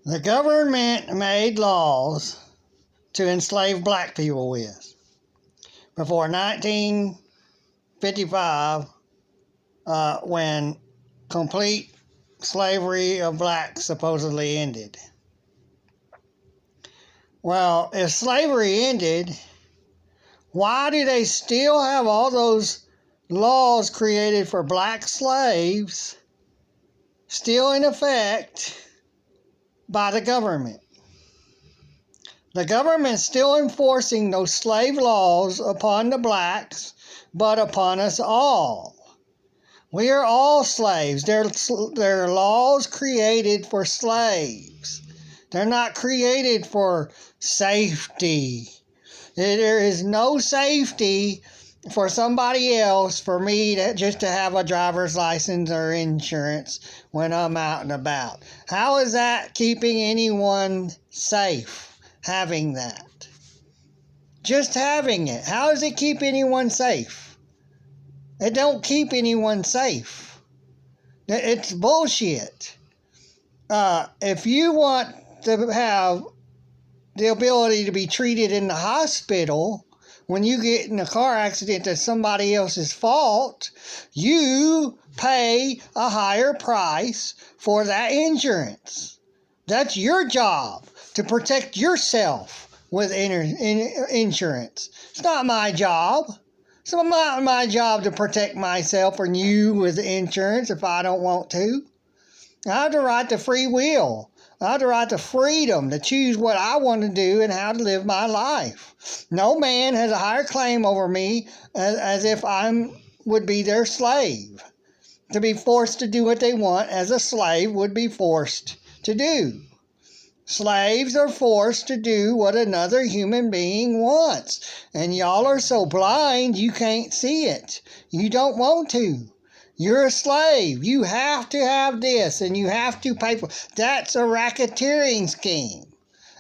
The government made laws to enslave black people with before 1955, when complete slavery of blacks supposedly ended. Well, if slavery ended, why do they still have all those laws created for black slaves still in effect by the government? The government's still enforcing those slave laws upon the blacks, but upon us all. We are all slaves. They're laws created for slaves. They're not created for safety. There is no safety for somebody else for me just to have a driver's license or insurance when I'm out and about. How is that keeping anyone safe, having that? Just having it. How does it keep anyone safe? It don't keep anyone safe. It's bullshit. If you want to have the ability to be treated in the hospital when you get in a car accident that's somebody else's fault, you pay a higher price for that insurance. That's your job, to protect yourself with insurance. It's not my job. It's not my job to protect myself or you with insurance if I don't want to. I have the right to free will. I have the right to freedom to choose what I want to do and how to live my life. No man has a higher claim over me as if I would be their slave. To be forced to do what they want as a slave would be forced to do. Slaves are forced to do what another human being wants. And y'all are so blind you can't see it. You don't want to. You're a slave. You have to have this and you have to pay for it. That's a racketeering scheme.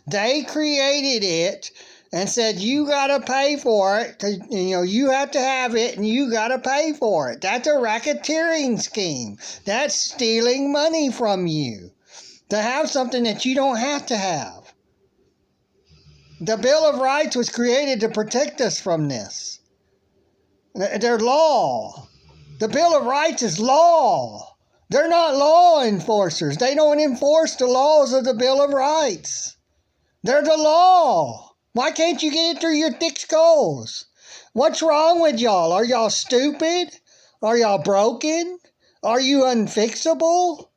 They created it and said you got to pay for it because you have to have it and you got to pay for it. That's a racketeering scheme. That's stealing money from you to have something that you don't have to have. The Bill of Rights was created to protect us from this. They're law. The Bill of Rights is law. They're not law enforcers. They don't enforce the laws of the Bill of Rights. They're the law. Why can't you get it through your thick skulls? What's wrong with y'all? Are y'all stupid? Are y'all broken? Are you unfixable?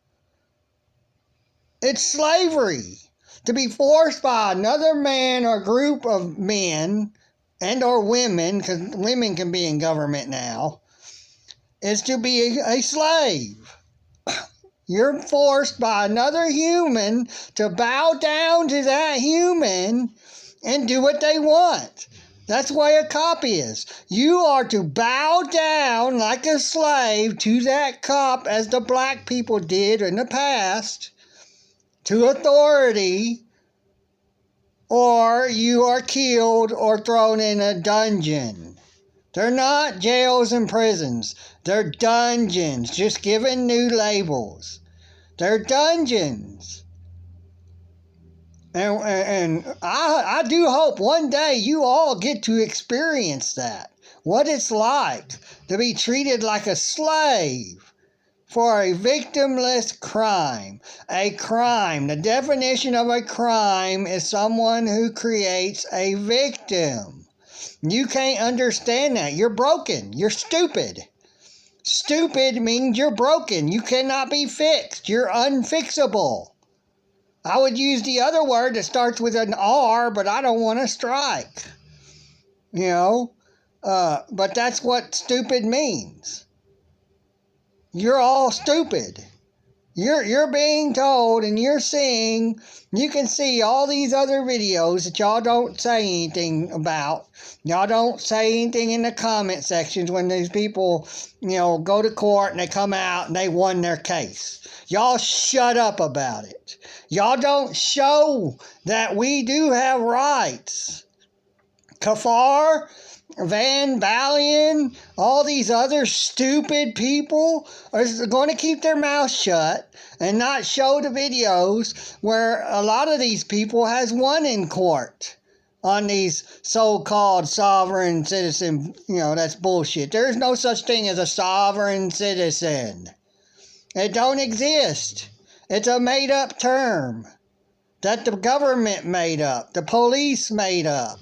It's slavery. To be forced by another man or group of men and or women, because women can be in government now, is to be a slave. You're forced by another human to bow down to that human and do what they want. That's the way a cop is. You are to bow down like a slave to that cop, as the black people did in the past, to authority, or you are killed or thrown in a dungeon. They're not jails and prisons. They're dungeons, just given new labels. They're dungeons. And I do hope one day you all get to experience that. What it's like to be treated like a slave for a victimless crime. A crime. The definition of a crime is someone who creates a victim. You can't understand that. You're broken. You're stupid. Stupid means you're broken. You cannot be fixed. You're unfixable. I would use the other word that starts with an R, but I don't want to strike. But that's what stupid means. You're all stupid. You're being told and you're seeing, you can see all these other videos that y'all don't say anything about. Y'all don't say anything in the comment sections when these people, go to court and they come out and they won their case. Y'all shut up about it. Y'all don't show that we do have rights. Kafar Van Balen, all these other stupid people are going to keep their mouth shut and not show the videos where a lot of these people has won in court on these so-called sovereign citizen. That's bullshit. There's no such thing as a sovereign citizen. It don't exist. It's a made-up term that the government made up, the police made up.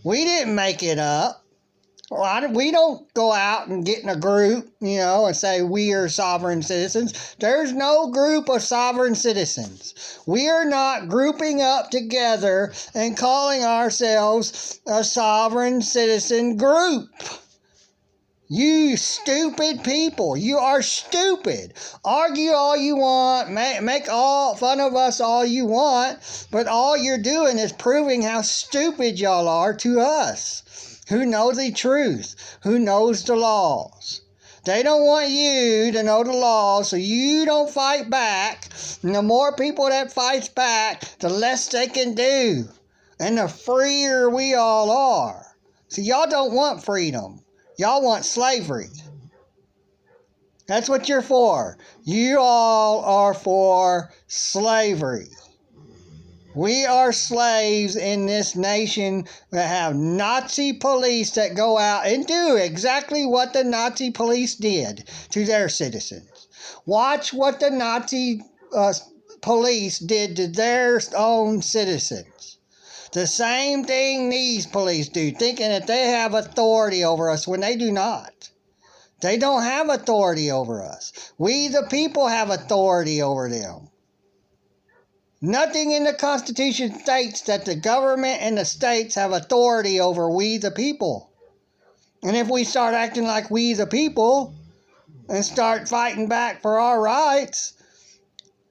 We didn't make it up. We don't go out and get in a group, and say we are sovereign citizens. There's no group of sovereign citizens. We are not grouping up together and calling ourselves a sovereign citizen group. You stupid people. You are stupid. Argue all you want. Make all fun of us all you want. But all you're doing is proving how stupid y'all are to us. Who know the truth. Who knows the laws. They don't want you to know the laws, so you don't fight back. And the more people that fights back, the less they can do. And the freer we all are. So y'all don't want freedom. Y'all want slavery. That's what you're for. You all are for slavery. We are slaves in this nation that have Nazi police that go out and do exactly what the Nazi police did to their citizens. Watch what the Nazi police did to their own citizens. The same thing these police do, thinking that they have authority over us when they do not. They don't have authority over us. We, the people, have authority over them. Nothing in the Constitution states that the government and the states have authority over we, the people. And if we start acting like we, the people, and start fighting back for our rights,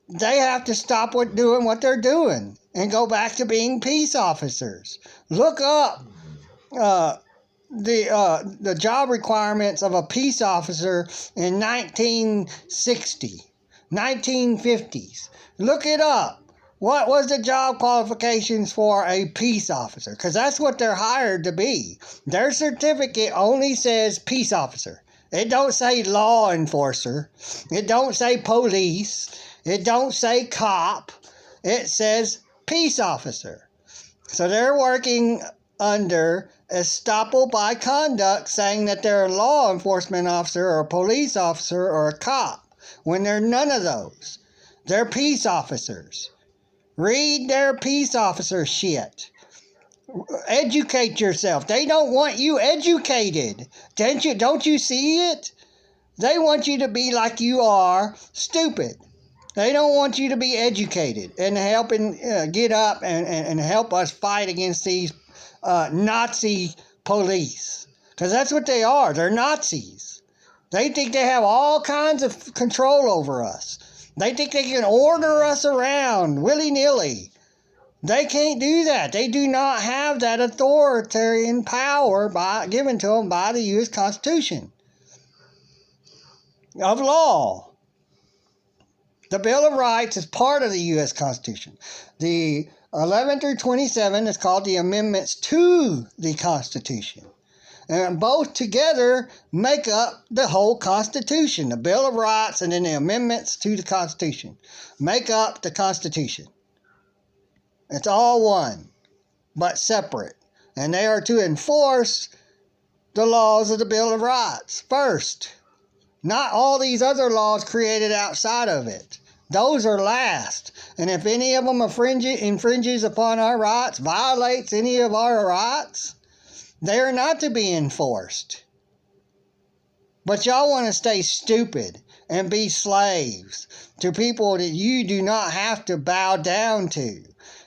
they have to stop doing what they're doing and go back to being peace officers. Look up the job requirements of a peace officer in 1960, 1950s. Look it up. What was the job qualifications for a peace officer? Because that's what they're hired to be. Their certificate only says peace officer. It don't say law enforcer. It don't say police. It don't say cop. It says peace officer. So they're working under estoppel by conduct, saying that they're a law enforcement officer or a police officer or a cop, when they're none of those. They're peace officers. Read their peace officer shit. Educate yourself. They don't want you educated. Don't you see it? They want you to be like you are, stupid. They don't want you to be educated and helping get up and help us fight against these Nazi police. Because that's what they are. They're Nazis. They think they have all kinds of control over us. They think they can order us around willy-nilly. They can't do that. They do not have that authoritarian power given to them by the U.S. Constitution of law. The Bill of Rights is part of the U.S. Constitution. The 11 through 27 is called the amendments to the Constitution. And both together make up the whole Constitution. The Bill of Rights and then the amendments to the Constitution make up the Constitution. It's all one, but separate. And they are to enforce the laws of the Bill of Rights first. Not all these other laws created outside of it. Those are last. And if any of them infringes upon our rights, violates any of our rights, they are not to be enforced. But y'all want to stay stupid and be slaves to people that you do not have to bow down to.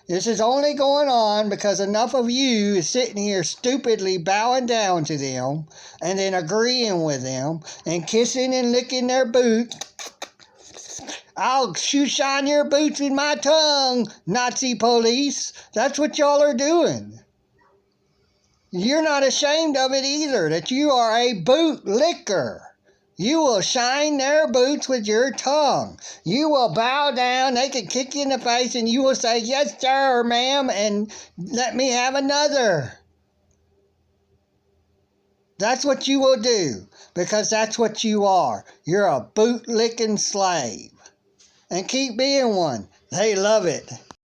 This is only going on because enough of you is sitting here stupidly bowing down to them and then agreeing with them and kissing and licking their boots. I'll shine your boots with my tongue, Nazi police. That's what y'all are doing. You're not ashamed of it either, that you are a boot licker. You will shine their boots with your tongue. You will bow down, they can kick you in the face, and you will say, yes, sir, ma'am, and let me have another. That's what you will do, because that's what you are. You're a boot-licking slave. And keep being one. They love it.